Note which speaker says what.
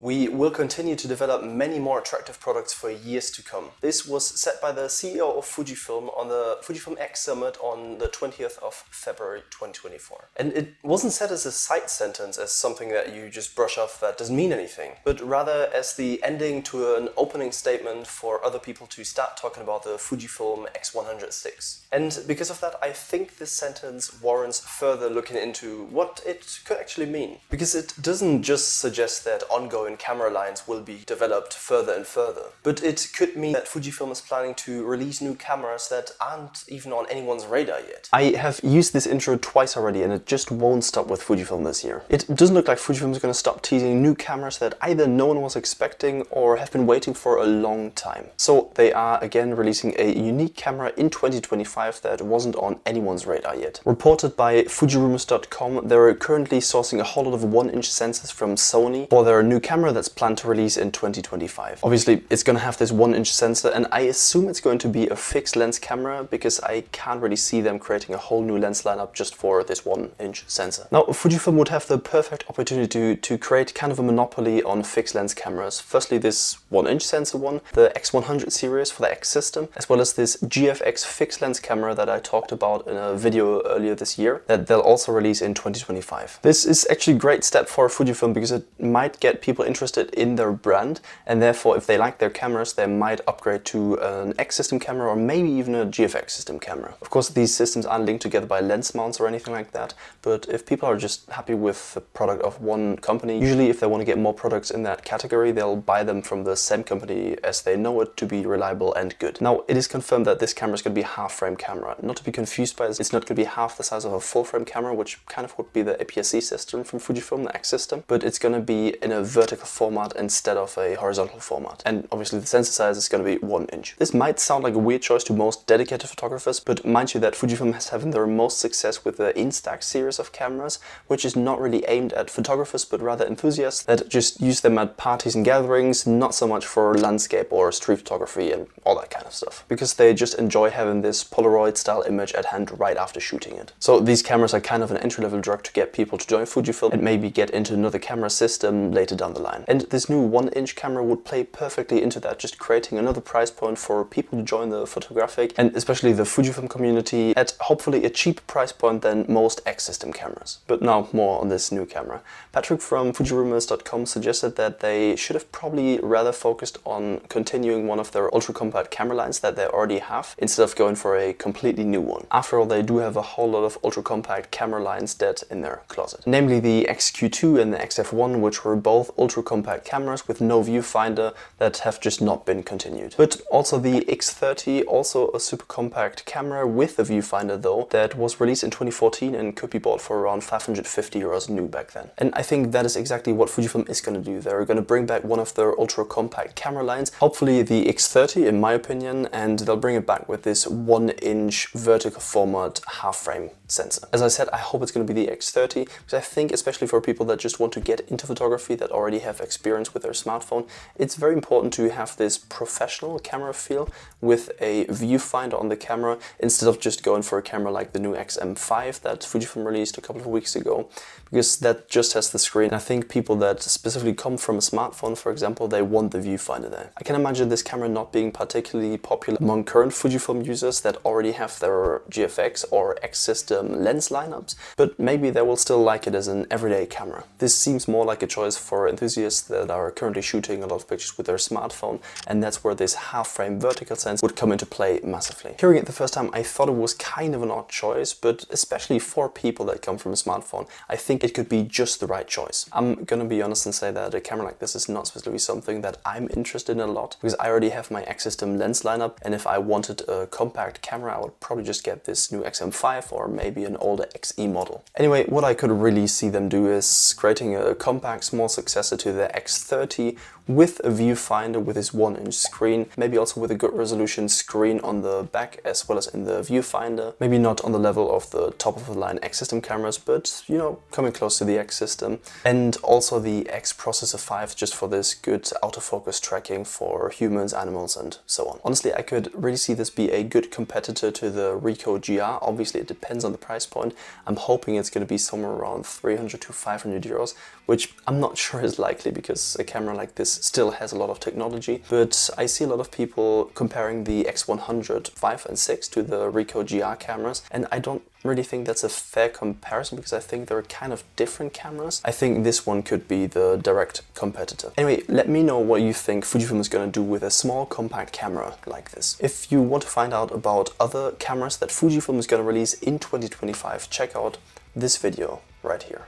Speaker 1: We will continue to develop many more attractive products for years to come. This was said by the CEO of Fujifilm on the FUJIFILM X Summit on the 20th of February 2024. And it wasn't said as a side sentence, as something that you just brush off that doesn't mean anything, but rather as the ending to an opening statement for other people to start talking about the FUJIFILM X106. And because of that, I think this sentence warrants further looking into what it could actually mean. Because it doesn't just suggest that ongoing camera lines will be developed further and further, but it could mean that Fujifilm is planning to release new cameras that aren't even on anyone's radar yet. I have used this intro twice already and it just won't stop with Fujifilm this year. It doesn't look like Fujifilm is going to stop teasing new cameras that either no one was expecting or have been waiting for a long time. So they are again releasing a unique camera in 2025 that wasn't on anyone's radar yet. Reported by FujiRumors.com, they're currently sourcing a whole lot of 1-inch sensors from Sony for their new camera that's planned to release in 2025. Obviously, it's going to have this 1-inch sensor, and I assume it's going to be a fixed lens camera because I can't really see them creating a whole new lens lineup just for this 1-inch sensor. Now, Fujifilm would have the perfect opportunity to create kind of a monopoly on fixed lens cameras. Firstly, this 1-inch sensor one, the X100 series for the X system, as well as this GFX fixed lens camera that I talked about in a video earlier this year that they'll also release in 2025. This is actually a great step for Fujifilm because it might get people interested in their brand, and therefore if they like their cameras they might upgrade to an X system camera or maybe even a GFX system camera. Of course, these systems aren't linked together by lens mounts or anything like that, but if people are just happy with the product of one company, usually if they want to get more products in that category they'll buy them from the same company as they know it to be reliable and good. Now, it is confirmed that this camera is going to be a half-frame camera. Not to be confused by this, it's not going to be half the size of a full-frame camera, which kind of would be the APS-C system from Fujifilm, the X system, but it's going to be in a vertical format instead of a horizontal format. And obviously the sensor size is going to be 1 inch. This might sound like a weird choice to most dedicated photographers, but mind you that Fujifilm has having their most success with the Instax series of cameras, which is not really aimed at photographers but rather enthusiasts that just use them at parties and gatherings, not so much for landscape or street photography and all that kind of stuff, because they just enjoy having this Polaroid style image at hand right after shooting it. So these cameras are kind of an entry-level drug to get people to join Fujifilm and maybe get into another camera system later down the line. And this new 1-inch camera would play perfectly into that, just creating another price point for people to join the photographic and especially the Fujifilm community at hopefully a cheaper price point than most X system cameras. But now more on this new camera. Patrick from FujiRumors.com suggested that they should have probably rather focused on continuing one of their ultra-compact camera lines that they already have instead of going for a completely new one. After all, they do have a whole lot of ultra-compact camera lines dead in their closet. Namely the XQ2 and the XF1, which were both ultra-compact cameras with no viewfinder that have just not been continued. But also the X30, also a super compact camera with a viewfinder though, that was released in 2014 and could be bought for around 550 euros new back then. And I think that is exactly what Fujifilm is going to do. They're going to bring back one of their ultra-compact camera lines, hopefully the X30 in my opinion, and they'll bring it back with this 1-inch vertical format half-frame sensor. As I said, I hope it's going to be the X30 because I think especially for people that just want to get into photography, that already have experience with their smartphone, it's very important to have this professional camera feel with a viewfinder on the camera instead of just going for a camera like the new XM5 that Fujifilm released a couple of weeks ago, because that just has the screen. I think people that specifically come from a smartphone, for example, they want the viewfinder there. I can imagine this camera not being particularly popular among current Fujifilm users that already have their GFX or X system lens lineups, but maybe they will still like it as an everyday camera. This seems more like a choice for enthusiasts that are currently shooting a lot of pictures with their smartphone, and that's where this half-frame vertical sense would come into play massively. Hearing it the first time, I thought it was kind of an odd choice, but especially for people that come from a smartphone, I think it could be just the right choice. I'm gonna be honest and say that a camera like this is not specifically something that I'm interested in a lot, because I already have my X system lens lineup, and if I wanted a compact camera, I would probably just get this new XM5 or maybe an older XE model. Anyway, what I could really see them do is creating a compact small successor to the X30 with a viewfinder with this 1-inch screen, maybe also with a good resolution screen on the back as well as in the viewfinder. Maybe not on the level of the top of the line X system cameras, but you know, coming close to the X system. And also the X Processor 5 just for this good autofocus tracking for humans, animals and so on. Honestly, I could really see this be a good competitor to the Ricoh GR. Obviously it depends on the the price point. I'm hoping it's going to be somewhere around 300 to 500 euros, which I'm not sure is likely because a camera like this still has a lot of technology. But I see a lot of people comparing the X100 5 and 6 to the Ricoh GR cameras, and I don't really think that's a fair comparison because I think they're kind of different cameras. I think this one could be the direct competitor. Anyway, let me know what you think Fujifilm is going to do with a small compact camera like this. If you want to find out about other cameras that Fujifilm is going to release in 2025, check out this video right here.